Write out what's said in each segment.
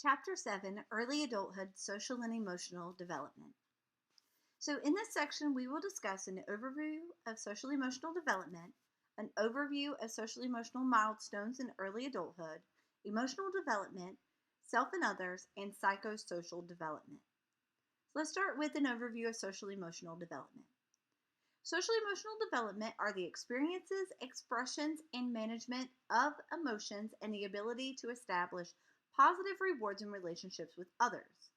Chapter 7, Early Adulthood, Social and Emotional Development. So in this section, we will discuss an overview of social emotional development, an overview of social emotional milestones in early adulthood, emotional development, self and others, and psychosocial development. So let's start with an overview of social emotional development. Social emotional development are the experiences, expressions, and management of emotions and the ability to establish positive rewards and relationships with others.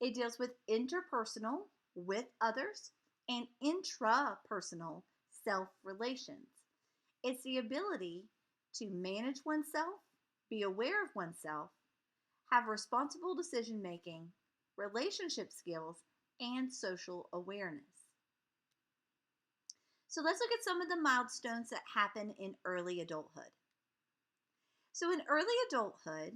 It deals with interpersonal, with others, and intrapersonal self relations. It's the ability to manage oneself, be aware of oneself, have responsible decision making, relationship skills, and social awareness. So let's look at some of the milestones that happen in early adulthood. So in early adulthood,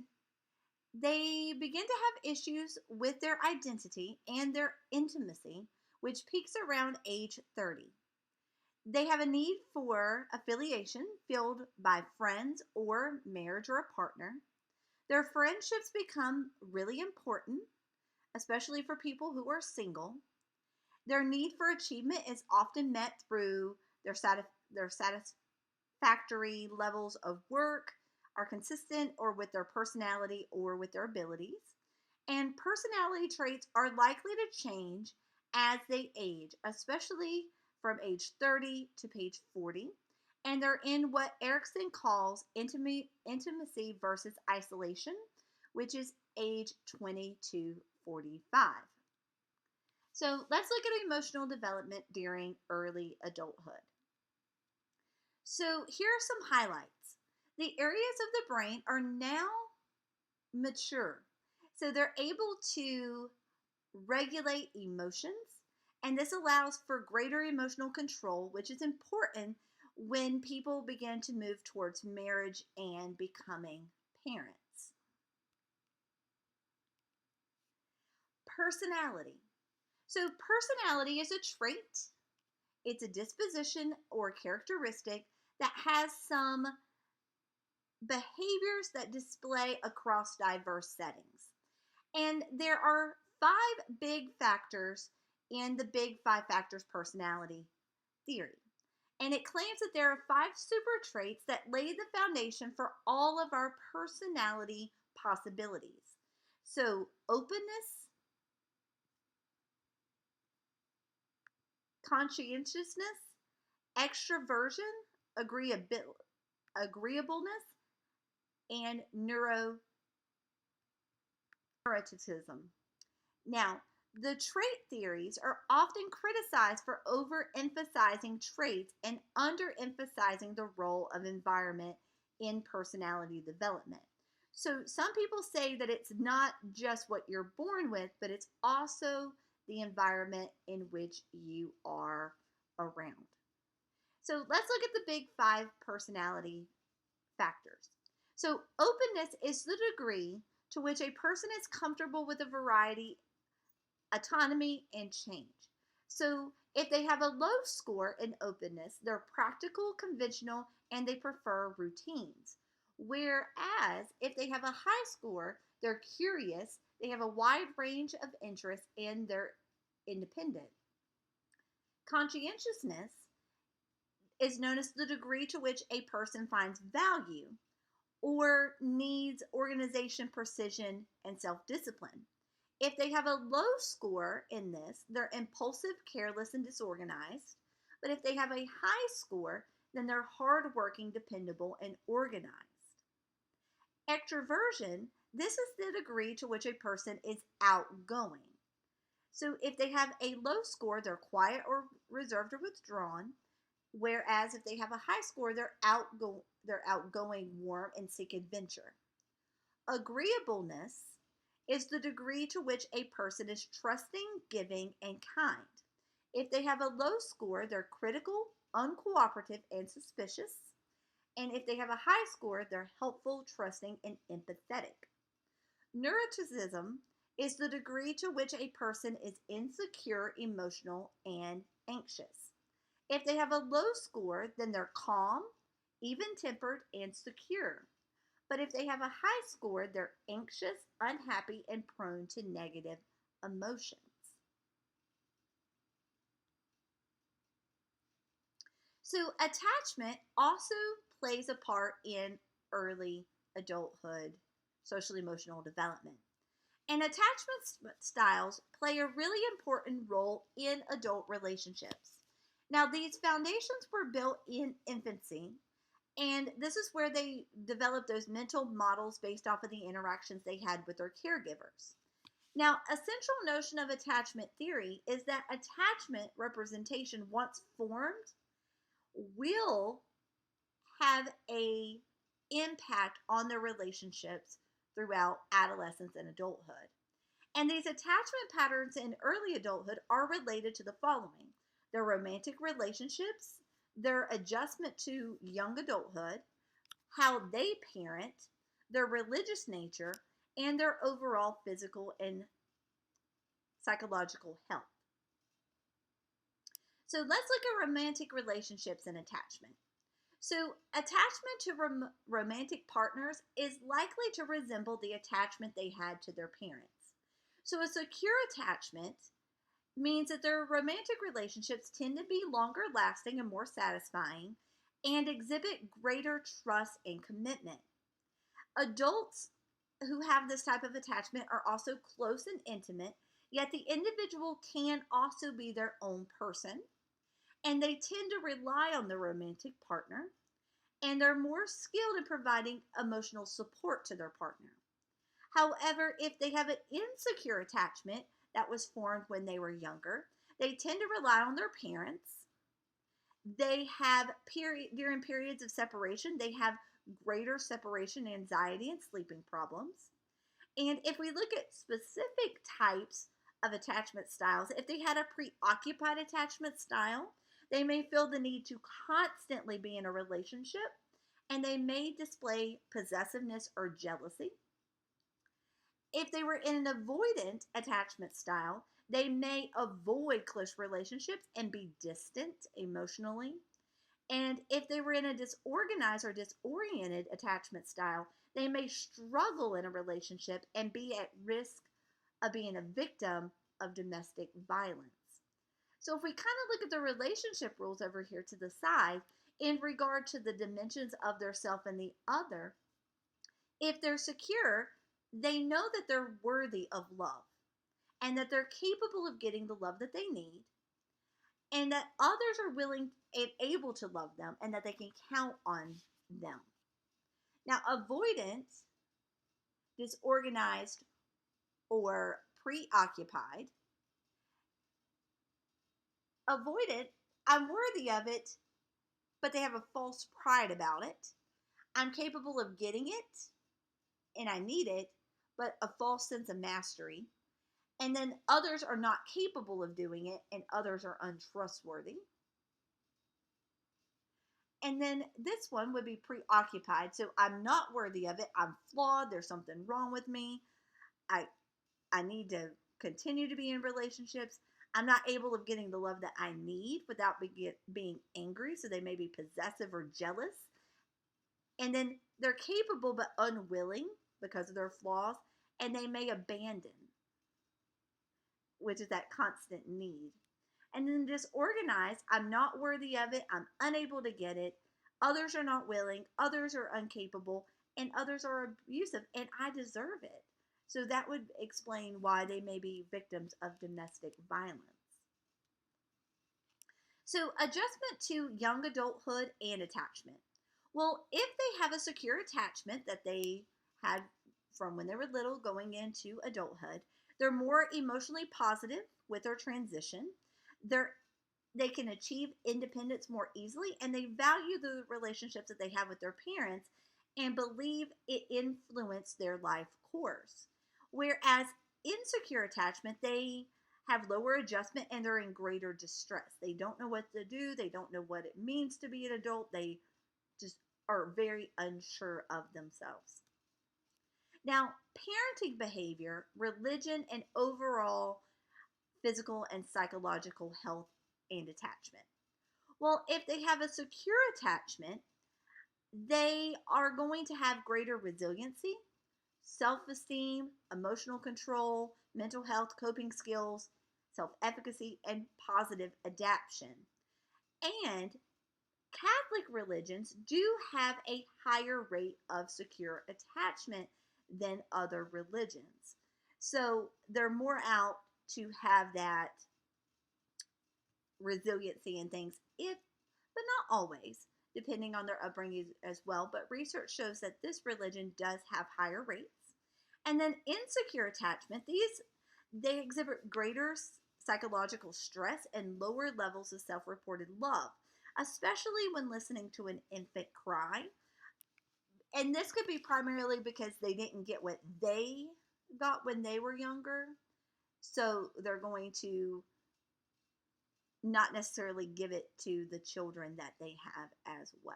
they begin to have issues with their identity and their intimacy, which peaks around age 30. They have a need for affiliation filled by friends or marriage or a partner. Their friendships become really important, especially for people who are single. Their need for achievement is often met through their satisfactory levels of work, are consistent or with their personality or with their abilities. And personality traits are likely to change as they age, especially from age 30 to age 40. And they're in what Erickson calls intimacy versus isolation, which is age 20 to 45. So let's look at emotional development during early adulthood. So here are some highlights. The areas of the brain are now mature. So they're able to regulate emotions, and this allows for greater emotional control, which is important when people begin to move towards marriage and becoming parents. Personality. So personality is a trait. It's a disposition or characteristic that has some behaviors that display across diverse settings. And there are 5 big factors in the Big Five Factors personality theory. And it claims that there are 5 super traits that lay the foundation for all of our personality possibilities. So, openness, conscientiousness, extroversion, agreeableness, and neuroticism. Now, the trait theories are often criticized for overemphasizing traits and underemphasizing the role of environment in personality development. So, some people say that it's not just what you're born with, but it's also the environment in which you are around. So, let's look at the big 5 personality factors. So, openness is the degree to which a person is comfortable with a variety, autonomy, and change. So, if they have a low score in openness, they're practical, conventional, and they prefer routines. Whereas if they have a high score, they're curious, they have a wide range of interests, and they're independent. Conscientiousness is known as the degree to which a person finds value or needs organization, precision, and self discipline. If they have a low score in this, they're impulsive, careless, and disorganized. But if they have a high score, then they're hardworking, dependable, and organized. Extroversion, this is the degree to which a person is outgoing. So if they have a low score, they're quiet or reserved or withdrawn. Whereas if they have a high score, they're outgoing, warm, and seek adventure. Agreeableness is the degree to which a person is trusting, giving, and kind. If they have a low score, they're critical, uncooperative, and suspicious. And if they have a high score, they're helpful, trusting, and empathetic. Neuroticism is the degree to which a person is insecure, emotional, and anxious. If they have a low score, then they're calm, even tempered, and secure. But if they have a high score, they're anxious, unhappy, and prone to negative emotions. So, attachment also plays a part in early adulthood social emotional development. And attachment styles play a really important role in adult relationships. Now, these foundations were built in infancy, and this is where they developed those mental models based off of the interactions they had with their caregivers. Now, a central notion of attachment theory is that attachment representation, once formed, will have a impact on their relationships throughout adolescence and adulthood. And these attachment patterns in early adulthood are related to the following: their romantic relationships, their adjustment to young adulthood, how they parent, their religious nature, and their overall physical and psychological health. So let's look at romantic relationships and attachment. So, attachment to romantic partners is likely to resemble the attachment they had to their parents. So, a secure attachment means that their romantic relationships tend to be longer lasting and more satisfying and exhibit greater trust and commitment. Adults who have this type of attachment are also close and intimate, yet the individual can also be their own person, and they tend to rely on their romantic partner, and they're more skilled in providing emotional support to their partner. However, if they have an insecure attachment that was formed when they were younger, they tend to rely on their parents. They have during periods of separation, they have greater separation anxiety and sleeping problems. And if we look at specific types of attachment styles, if they had a preoccupied attachment style, they may feel the need to constantly be in a relationship, and they may display possessiveness or jealousy. If they were in an avoidant attachment style, they may avoid close relationships and be distant emotionally. And if they were in a disorganized or disoriented attachment style, they may struggle in a relationship and be at risk of being a victim of domestic violence. So if we kind of look at the relationship rules over here to the side in regard to the dimensions of their self and the other, if they're secure, they know that they're worthy of love and that they're capable of getting the love that they need, and that others are willing and able to love them, and that they can count on them. Now, avoidant, disorganized, or preoccupied, avoidant, I'm worthy of it, but they have a false pride about it. I'm capable of getting it, and I need it, but a false sense of mastery. And then others are not capable of doing it, and others are untrustworthy. And then this one would be preoccupied. So I'm not worthy of it. I'm flawed. There's something wrong with me. I I need to continue to be in relationships. I'm not able of getting the love that I need without being angry. So they may be possessive or jealous. And then they're capable but unwilling because of their flaws. And they may abandon, which is that constant need. And then disorganized, I'm not worthy of it. I'm unable to get it. Others are not willing. Others are incapable. And others are abusive. And I deserve it. So that would explain why they may be victims of domestic violence. So adjustment to young adulthood and attachment. Well, if they have a secure attachment that they had from when they were little going into adulthood, they're more emotionally positive with their transition. They can achieve independence more easily, and they value the relationships that they have with their parents and believe it influenced their life course. Whereas insecure attachment, they have lower adjustment and they're in greater distress. They don't know what to do. They don't know what it means to be an adult. They just are very unsure of themselves. Now, parenting behavior, religion, and overall physical and psychological health and attachment. Well, if they have a secure attachment, they are going to have greater resiliency, self esteem, emotional control, mental health, coping skills, self efficacy, and positive adaptation. And Catholic religions do have a higher rate of secure attachment than other religions. So they're more out to have that resiliency and things, if but not always, depending on their upbringing as well. But research shows that this religion does have higher rates. And then insecure attachment, they exhibit greater psychological stress and lower levels of self-reported love, especially when listening to an infant cry. And this could be primarily because they didn't get what they got when they were younger. So they're going to not necessarily give it to the children that they have as well.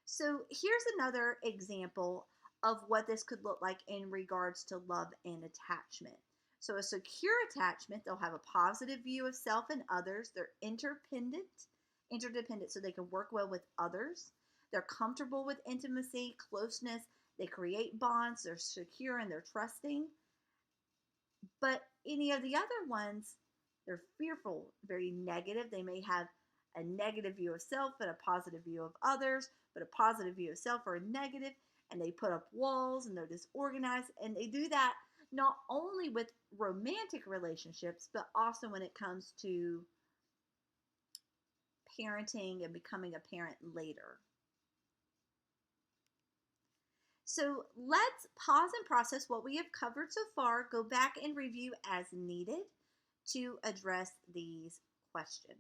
So here's another example of what this could look like in regards to love and attachment. So a secure attachment, they'll have a positive view of self and others. They're interdependent so they can work well with others. They're comfortable with intimacy, closeness. They create bonds. They're secure and they're trusting. But any of the other ones, they're fearful, very negative. They may have a negative view of self and a positive view of others, but a positive view of self or a negative, and they put up walls and they're disorganized. And they do that not only with romantic relationships, but also when it comes to parenting and becoming a parent later. So let's pause and process what we have covered so far, go back and review as needed to address these questions.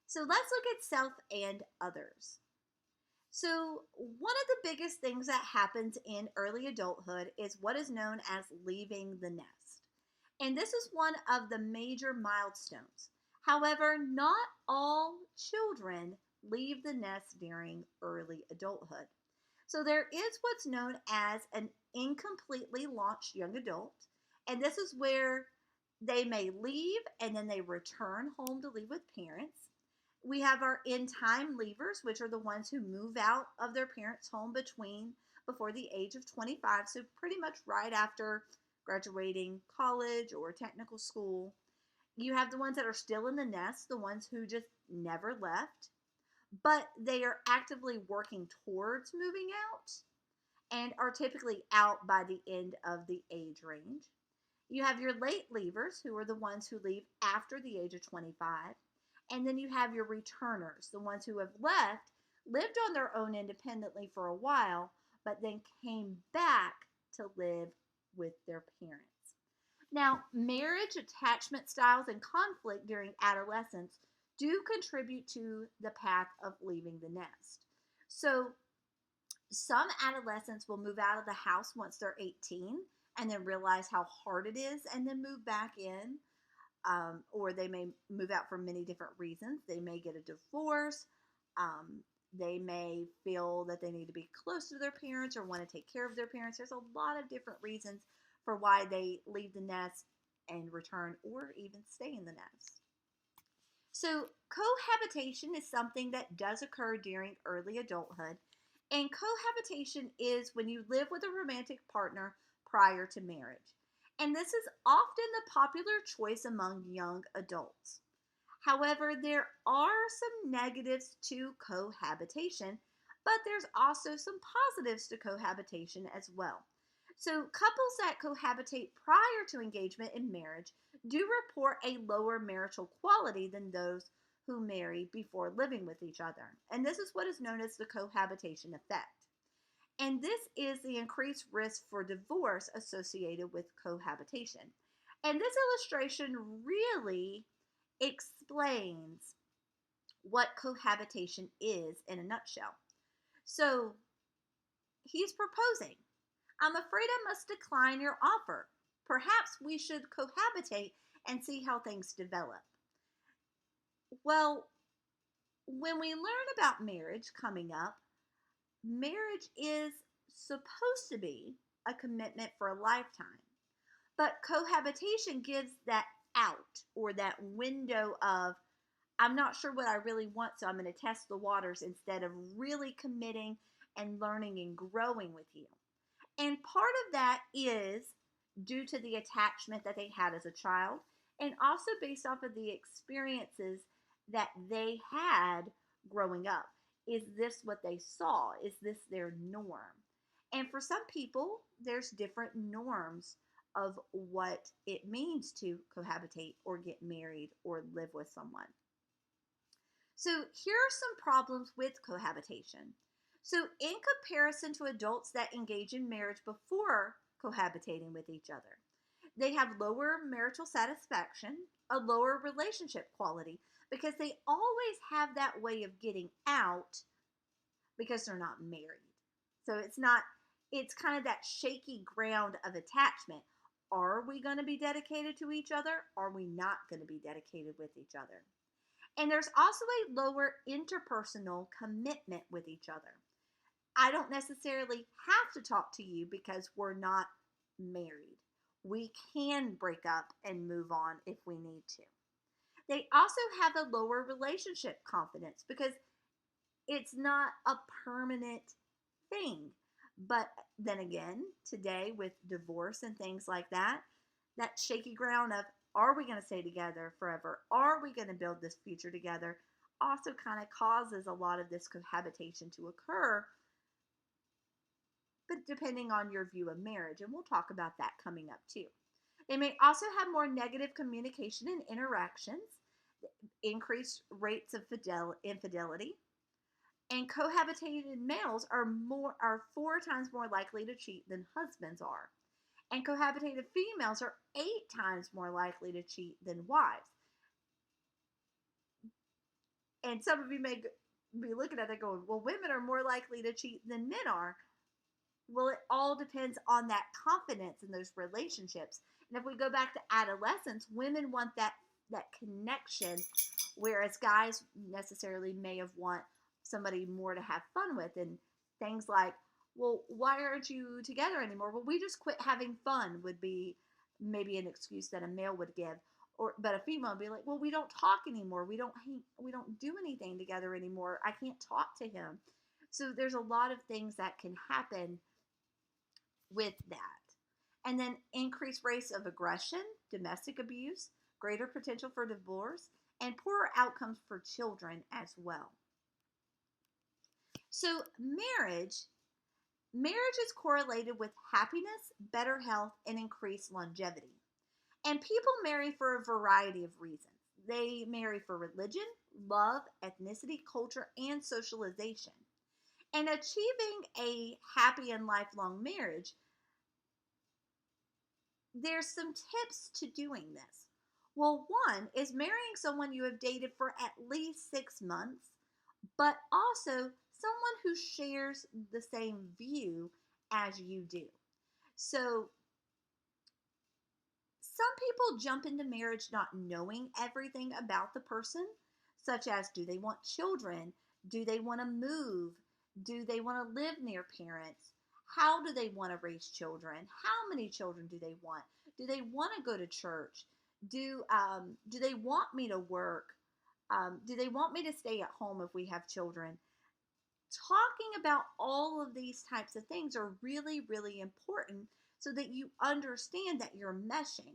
So let's look at self and others. So one of the biggest things that happens in early adulthood is what is known as leaving the nest. And this is one of the major milestones. However, not all children leave the nest during early adulthood. So there is what's known as an incompletely launched young adult, and this is where they may leave and then they return home to live with parents. We have our in-time leavers, which are the ones who move out of their parents' home before the age of 25, so pretty much right after graduating college or technical school. You have the ones that are still in the nest, the ones who just never left, but they are actively working towards moving out and are typically out by the end of the age range. You have your late leavers, who are the ones who leave after the age of 25. And then you have your returners, the ones who have lived on their own independently for a while, but then came back to live with their parents. Now, marriage, attachment styles, and conflict during adolescence do contribute to the path of leaving the nest. So some adolescents will move out of the house once they're 18 and then realize how hard it is and then move back in. Or they may move out for many different reasons. They may get a divorce. They may feel that they need to be close to their parents or want to take care of their parents. There's a lot of different reasons for why they leave the nest and return or even stay in the nest. So cohabitation is something that does occur during early adulthood. And cohabitation is when you live with a romantic partner prior to marriage. And this is often the popular choice among young adults. However, there are some negatives to cohabitation, but there's also some positives to cohabitation as well. So couples that cohabitate prior to engagement in marriage do report a lower marital quality than those who marry before living with each other. And this is what is known as the cohabitation effect. And this is the increased risk for divorce associated with cohabitation. And this illustration really explains what cohabitation is in a nutshell. So he's proposing. I'm afraid I must decline your offer. Perhaps we should cohabitate and see how things develop. Well, when we learn about marriage coming up, marriage is supposed to be a commitment for a lifetime. But cohabitation gives that out or that window of, I'm not sure what I really want, so I'm going to test the waters instead of really committing and learning and growing with you. And part of that is due to the attachment that they had as a child, and also based off of the experiences that they had growing up. Is this what they saw? Is this their norm? And for some people, there's different norms of what it means to cohabitate or get married or live with someone. So here are some problems with cohabitation. So in comparison to adults that engage in marriage before cohabitating with each other, they have lower marital satisfaction, a lower relationship quality, because they always have that way of getting out because they're not married. So it's kind of that shaky ground of attachment. Are we going to be dedicated to each other? Are we not going to be dedicated with each other? And there's also a lower interpersonal commitment with each other. I don't necessarily have to talk to you because we're not married. We can break up and move on if we need to. They also have a lower relationship confidence because it's not a permanent thing. But then again, today with divorce and things like that, that shaky ground of, are we going to stay together forever? Are we going to build this future together? Also kind of causes a lot of this cohabitation to occur, but depending on your view of marriage. And we'll talk about that coming up too. They may also have more negative communication and interactions, increased rates of infidelity, and cohabitated males are 4 times more likely to cheat than husbands are. And cohabitated females are 8 times more likely to cheat than wives. And some of you may be looking at that going, well, women are more likely to cheat than men are. Well, it all depends on that confidence in those relationships. And if we go back to adolescence, women want that connection, whereas guys necessarily may have want somebody more to have fun with. And things like, well, why aren't you together anymore? Well, we just quit having fun would be maybe an excuse that a male would give. But a female would be like, well, we don't talk anymore. We don't do anything together anymore. I can't talk to him. So there's a lot of things that can happen with that. And then increased rates of aggression, domestic abuse, greater potential for divorce, and poorer outcomes for children as well. So marriage is correlated with happiness, better health, and increased longevity. And people marry for a variety of reasons. They marry for religion, love, ethnicity, culture, and socialization. And achieving a happy and lifelong marriage, there's some tips to doing this. Well, one is marrying someone you have dated for at least 6 months, but also someone who shares the same view as you do. So some people jump into marriage not knowing everything about the person, such as, do they want children? Do they want to move? Do they want to live near parents? How do they want to raise children? How many children do they want? Do they want to go to church? Do they want me to work? Do they want me to stay at home if we have children? Talking about all of these types of things are really, really important so that you understand that you're meshing.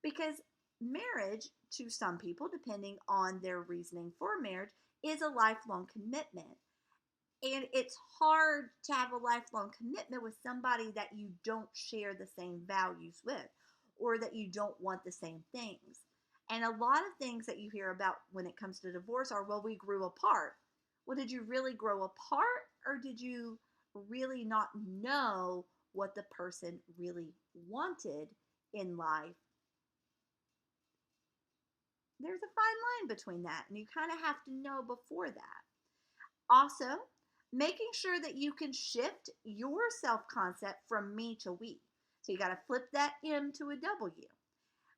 Because marriage, to some people, depending on their reasoning for marriage, is a lifelong commitment. And it's hard to have a lifelong commitment with somebody that you don't share the same values with, or that you don't want the same things. And a lot of things that you hear about when it comes to divorce are, well, we grew apart. Well, did you really grow apart, or did you really not know what the person really wanted in life? There's a fine line between that, and you kind of have to know before that. Also, making sure that you can shift your self-concept from me to we. So you got to flip that M to a W.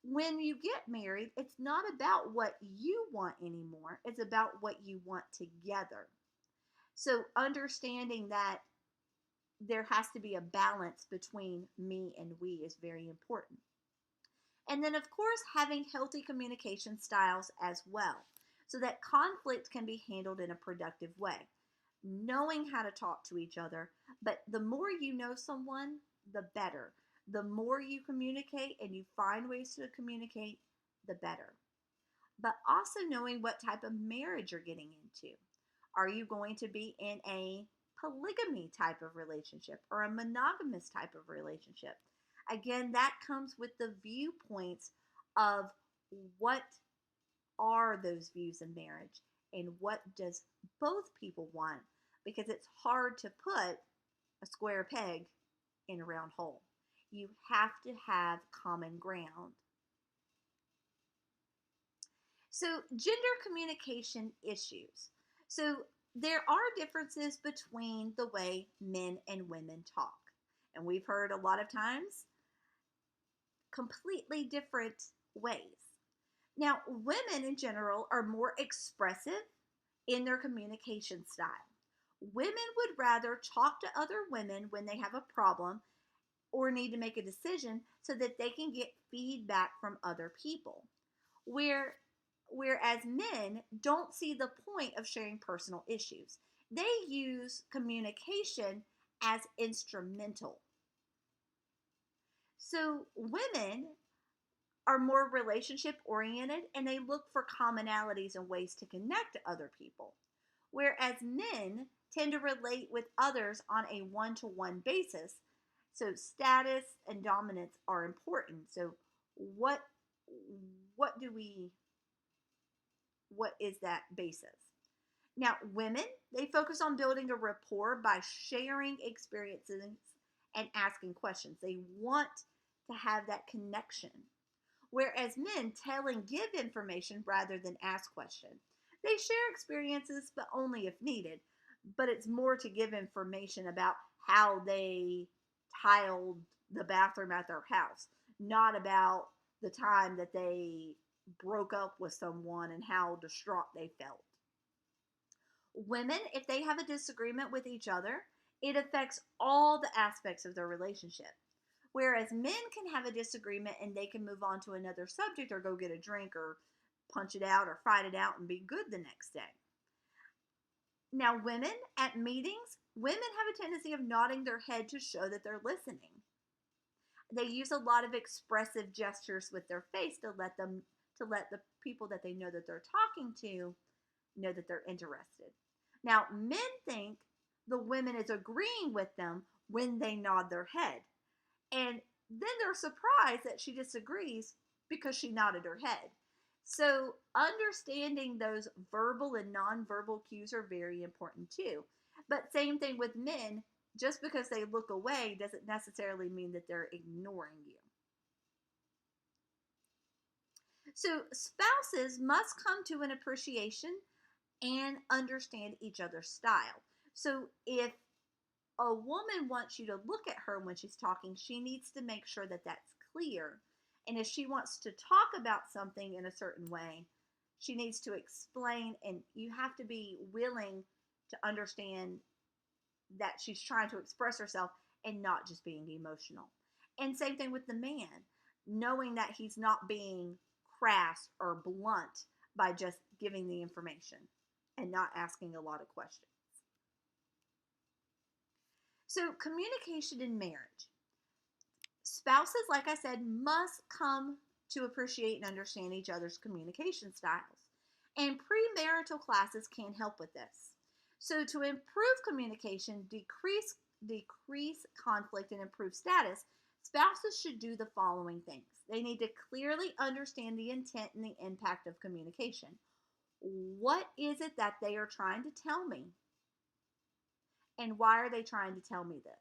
When you get married, it's not about what you want anymore. It's about what you want together. So understanding that there has to be a balance between me and we is very important. And then, of course, having healthy communication styles as well. so that conflict can be handled in a productive way. Knowing how to talk to each other, but the more you know someone, the better. The more you communicate and you find ways to communicate, the better. But also knowing what type of marriage you're getting into. Are you going to be in a polygamy type of relationship or a monogamous type of relationship? Again, that comes with the viewpoints of what are those views in marriage and what does both people want, because it's hard to put a square peg in a round hole. You have to have common ground. So, gender communication issues. So, there are differences between the way men and women talk. And we've heard a lot of times completely different ways. Now, women in general are more expressive in their communication style. Women would rather talk to other women when they have a problem or need to make a decision so that they can get feedback from other people. Whereas men don't see the point of sharing personal issues. They use communication as instrumental. So women are more relationship oriented and they look for commonalities and ways to connect to other people. Whereas men tend to relate with others on a one-to-one basis. So status and dominance are important. So what is that basis? Now, women, they focus on building a rapport by sharing experiences and asking questions. They want to have that connection. Whereas men tell and give information rather than ask questions. They share experiences, but only if needed. But it's more to give information about how they tiled the bathroom at their house, not about the time that they broke up with someone and how distraught they felt. Women, if they have a disagreement with each other, it affects all the aspects of their relationship. Whereas men can have a disagreement and they can move on to another subject or go get a drink or punch it out or fight it out and be good the next day. Now, women at meetings, women have a tendency of nodding their head to show that they're listening. They use a lot of expressive gestures with their face to let the people that they know that they're talking to know that they're interested. Now, men think the woman is agreeing with them when they nod their head. And then they're surprised that she disagrees because she nodded her head. So understanding those verbal and nonverbal cues are very important too. But same thing with men, just because they look away doesn't necessarily mean that they're ignoring you. So spouses must come to an appreciation and understand each other's style. So if a woman wants you to look at her when she's talking, she needs to make sure that that's clear. And if she wants to talk about something in a certain way, she needs to explain, and you have to be willing to understand that she's trying to express herself and not just being emotional. And same thing with the man, knowing that he's not being crass or blunt by just giving the information and not asking a lot of questions. So communication in marriage. Spouses, like I said, must come to appreciate and understand each other's communication styles. And premarital classes can help with this. So to improve communication, decrease conflict, and improve status, spouses should do the following things. They need to clearly understand the intent and the impact of communication. What is it that they are trying to tell me? And why are they trying to tell me this?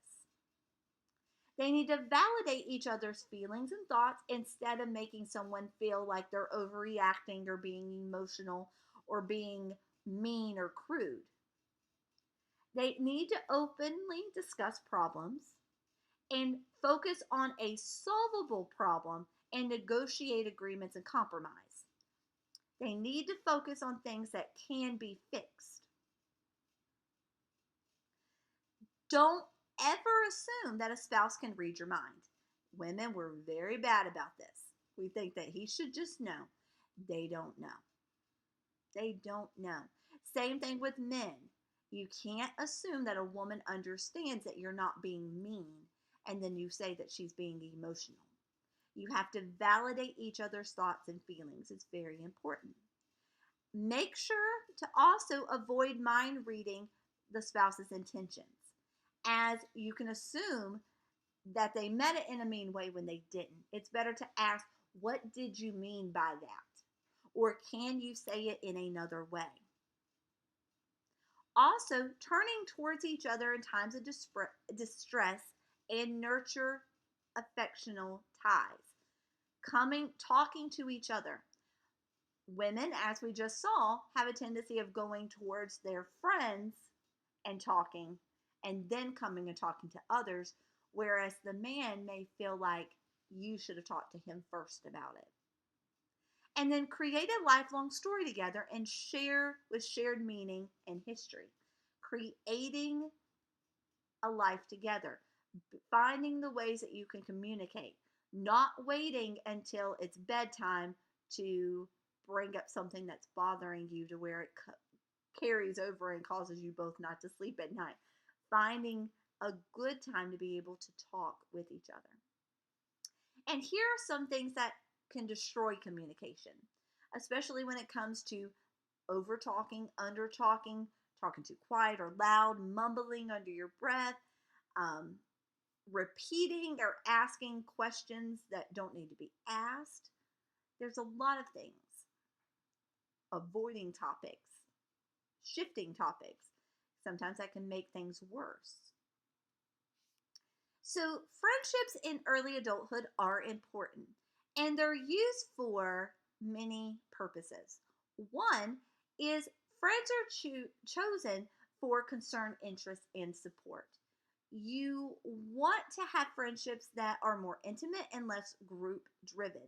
They need to validate each other's feelings and thoughts instead of making someone feel like they're overreacting or being emotional or being mean or crude. They need to openly discuss problems and focus on a solvable problem and negotiate agreements and compromise. They need to focus on things that can be fixed. Don't ever assume that a spouse can read your mind. Women, we're very bad about this. We think that he should just know. They don't know. They don't know. Same thing with men. You can't assume that a woman understands that you're not being mean and then you say that she's being emotional. You have to validate each other's thoughts and feelings. It's very important. Make sure to also avoid mind reading the spouse's intentions, as you can assume that they meant it in a mean way when they didn't. It's better to ask, what did you mean by that? Or can you say it in another way? Also, turning towards each other in times of distress and nurture affectional ties. Talking to each other. Women, as we just saw, have a tendency of going towards their friends and talking, and then coming and talking to others, whereas the man may feel like you should have talked to him first about it. And then create a lifelong story together and share with shared meaning and history. Creating a life together, finding the ways that you can communicate, not waiting until it's bedtime to bring up something that's bothering you to where it carries over and causes you both not to sleep at night. Finding a good time to be able to talk with each other. And here are some things that can destroy communication, especially when it comes to over talking, under talking, talking too quiet or loud, mumbling under your breath, repeating or asking questions that don't need to be asked. There's a lot of things. Avoiding topics, shifting topics. Sometimes that can make things worse. So, friendships in early adulthood are important, and they're used for many purposes. One is friends are chosen for concern, interest, and support. You want to have friendships that are more intimate and less group driven.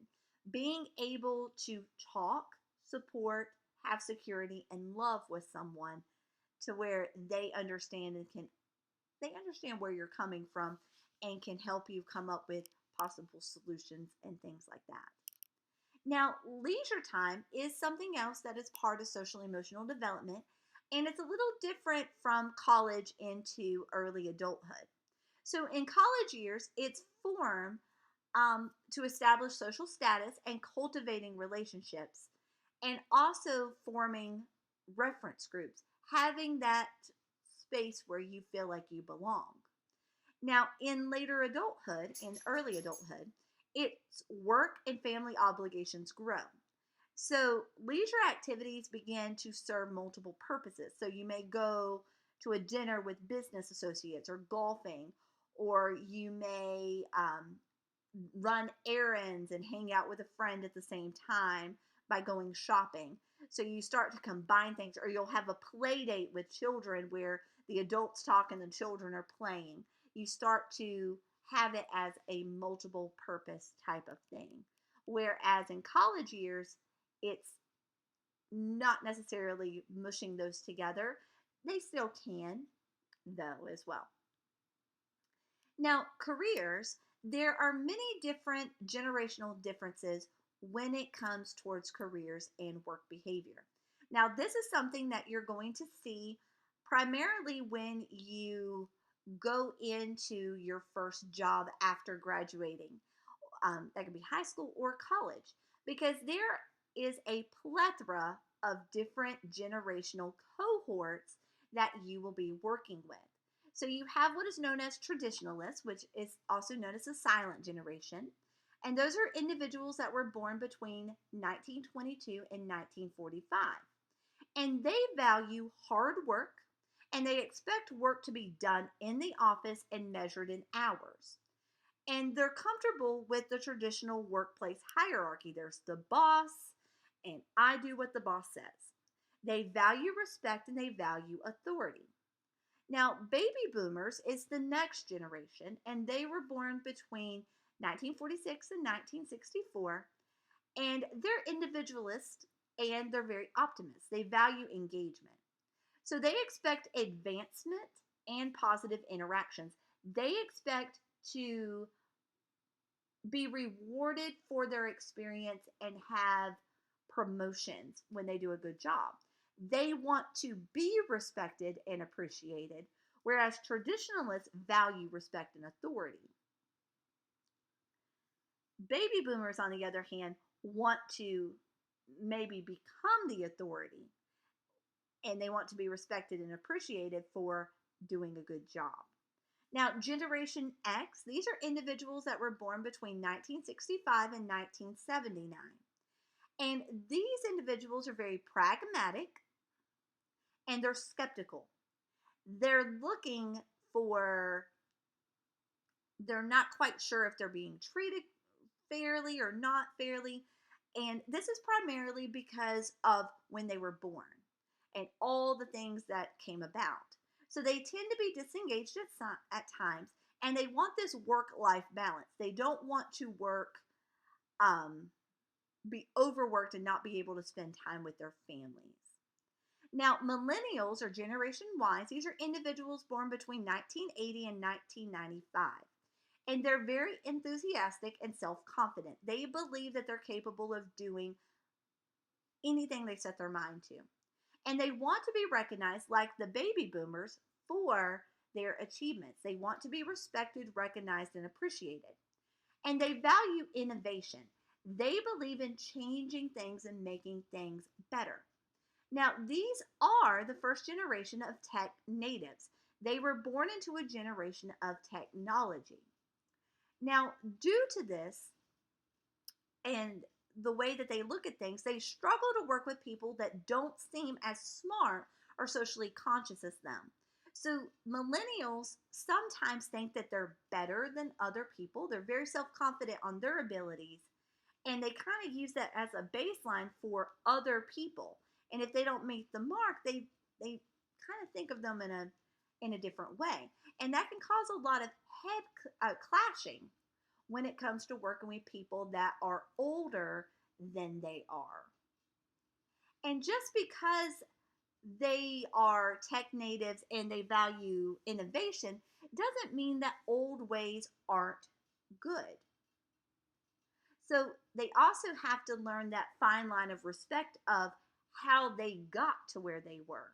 Being able to talk, support, have security, and love with someone to where they understand where you're coming from and can help you come up with possible solutions and things like that. Now, leisure time is something else that is part of social emotional development, and it's a little different from college into early adulthood. So, in college years, it's formed to establish social status and cultivating relationships, and also forming reference groups, having that space where you feel like you belong. Now, in later adulthood, in early adulthood, its work and family obligations grow. So, leisure activities begin to serve multiple purposes. So, you may go to a dinner with business associates or golfing, or you may run errands and hang out with a friend at the same time by going shopping. So, you start to combine things, or you'll have a play date with children where the adults talk and the children are playing. You start to have it as a multiple purpose type of thing. Whereas in college years, it's not necessarily mushing those together. They still can, though, as well. Now, careers, there are many different generational differences when it comes towards careers and work behavior. Now, this is something that you're going to see primarily when you go into your first job after graduating. That could be high school or college, because there is a plethora of different generational cohorts that you will be working with. So you have what is known as traditionalists, which is also known as the silent generation. And those are individuals that were born between 1922 and 1945. And they value hard work, and they expect work to be done in the office and measured in hours. And they're comfortable with the traditional workplace hierarchy. There's the boss, and I do what the boss says. They value respect and they value authority. Now, baby boomers is the next generation, and they were born between 1946 and 1964, and they're individualist and they're very optimist. They value engagement. So they expect advancement and positive interactions. They expect to be rewarded for their experience and have promotions when they do a good job. They want to be respected and appreciated, whereas traditionalists value respect and authority. Baby boomers, on the other hand, want to maybe become the authority, and they want to be respected and appreciated for doing a good job. Now, Generation X, these are individuals that were born between 1965 and 1979. And these individuals are very pragmatic and they're skeptical. They're looking for, they're not quite sure if they're being treated fairly or not fairly. And this is primarily because of when they were born and all the things that came about. So they tend to be disengaged at times, and they want this work-life balance. They don't want to work, be overworked and not be able to spend time with their families. Now, millennials or Generation Y, these are individuals born between 1980 and 1995. And they're very enthusiastic and self-confident. They believe that they're capable of doing anything they set their mind to. And they want to be recognized, like the baby boomers, for their achievements. They want to be respected, recognized, and appreciated. And they value innovation. They believe in changing things and making things better. Now, these are the first generation of tech natives. They were born into a generation of technology. Now, due to this and the way that they look at things, they struggle to work with people that don't seem as smart or socially conscious as them. So millennials sometimes think that they're better than other people. They're very self-confident on their abilities, and they kind of use that as a baseline for other people. And if they don't meet the mark, they kind of think of them in a different way. And that can cause a lot of head clashing when it comes to working with people that are older than they are. And just because they are tech natives and they value innovation doesn't mean that old ways aren't good. So they also have to learn that fine line of respect of how they got to where they were,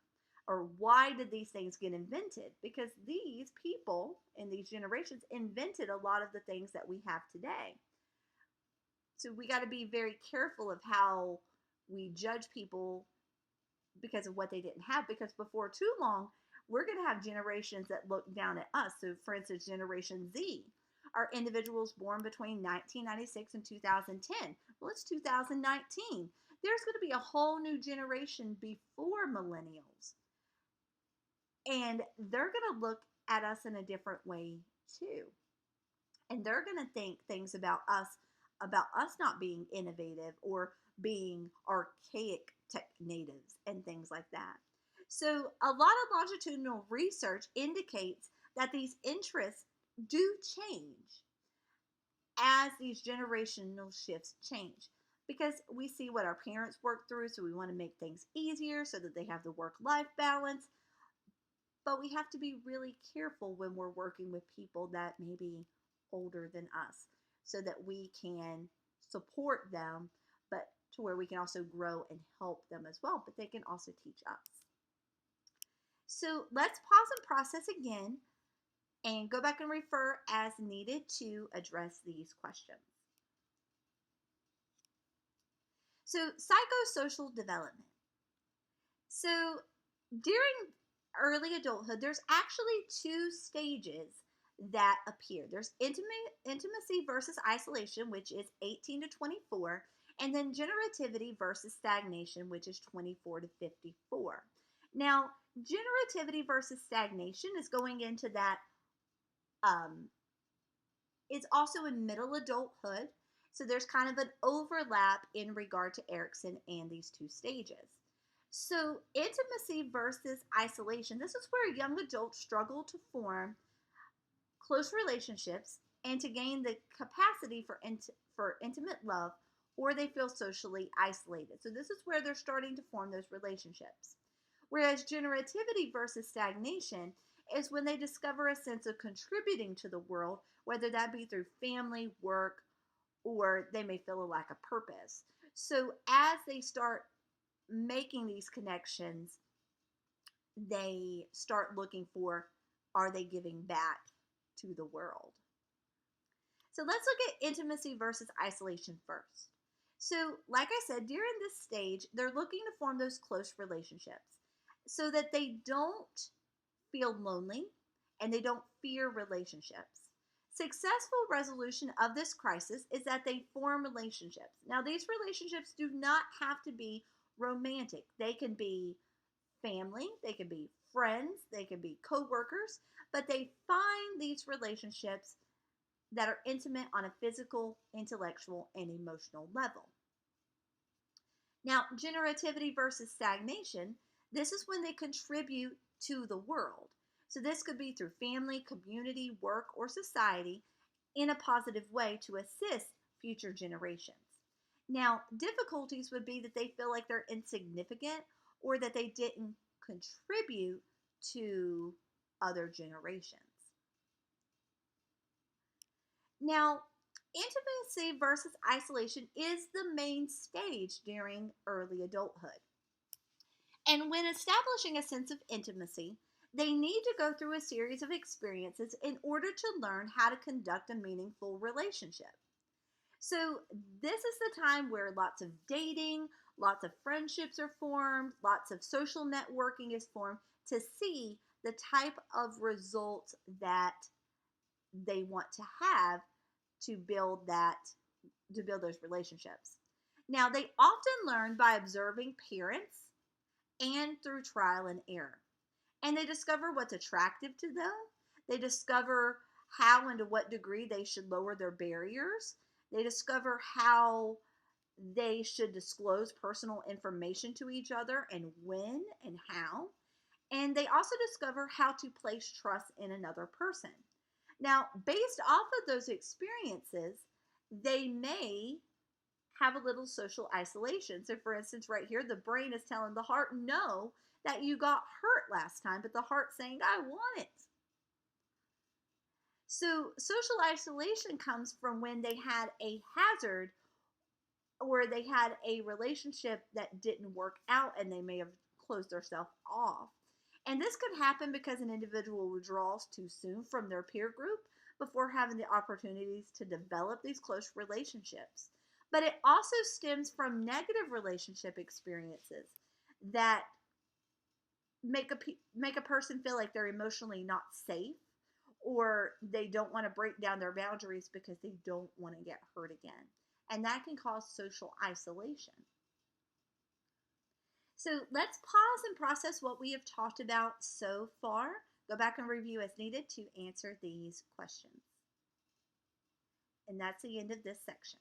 or why did these things get invented, because these people in these generations invented a lot of the things that we have today. So we got to be very careful of how we judge people because of what they didn't have, because before too long we're going to have generations that look down at us. So for instance, Generation Z are individuals born between 1996 and 2010. Well, it's 2019. There's going to be a whole new generation before millennials. And they're going to look at us in a different way too. And they're going to think things about us not being innovative or being archaic tech natives and things like that. So a lot of longitudinal research indicates that these interests do change as these generational shifts change, because we see what our parents work through, so we want to make things easier so that they have the work-life balance. But we have to be really careful when we're working with people that may be older than us, so that we can support them, but to where we can also grow and help them as well, but they can also teach us. So let's pause and process again and go back and refer as needed to address these questions. So psychosocial development. So during early adulthood, there's actually two stages that appear. There's intimacy versus isolation, which is 18 to 24, and then generativity versus stagnation, which is 24 to 54. Now, generativity versus stagnation is going into that, it's also in middle adulthood. So there's kind of an overlap in regard to Erikson and these two stages. So intimacy versus isolation, this is where young adults struggle to form close relationships and to gain the capacity for intimate love, or they feel socially isolated. So this is where they're starting to form those relationships. Whereas generativity versus stagnation is when they discover a sense of contributing to the world, whether that be through family, work, or they may feel a lack of purpose. So as they start making these connections, they start looking for, are they giving back to the world? So let's look at intimacy versus isolation first. So, like I said, during this stage, they're looking to form those close relationships so that they don't feel lonely and they don't fear relationships. Successful resolution of this crisis is that they form relationships. Now, these relationships do not have to be romantic. They can be family, they can be friends, they can be coworkers, but they find these relationships that are intimate on a physical, intellectual, and emotional level. Now, generativity versus stagnation, this is when they contribute to the world. So this could be through family, community, work, or society in a positive way to assist future generations. Now, difficulties would be that they feel like they're insignificant or that they didn't contribute to other generations. Now, intimacy versus isolation is the main stage during early adulthood. And when establishing a sense of intimacy, they need to go through a series of experiences in order to learn how to conduct a meaningful relationship. So, this is the time where lots of dating, lots of friendships are formed, lots of social networking is formed to see the type of results that they want to have to build those relationships. Now, they often learn by observing parents and through trial and error. And they discover what's attractive to them. They discover how and to what degree they should lower their barriers. They discover how they should disclose personal information to each other and when and how. And they also discover how to place trust in another person. Now, based off of those experiences, they may have a little social isolation. So, for instance, right here, the brain is telling the heart, no, that you got hurt last time, but the heart's saying, I want it. So, social isolation comes from when they had a hazard or they had a relationship that didn't work out and they may have closed themselves off. And this could happen because an individual withdraws too soon from their peer group before having the opportunities to develop these close relationships. But it also stems from negative relationship experiences that make a person feel like they're emotionally not safe, or they don't want to break down their boundaries because they don't want to get hurt again. And that can cause social isolation. So let's pause and process what we have talked about so far. Go back and review as needed to answer these questions. And that's the end of this section.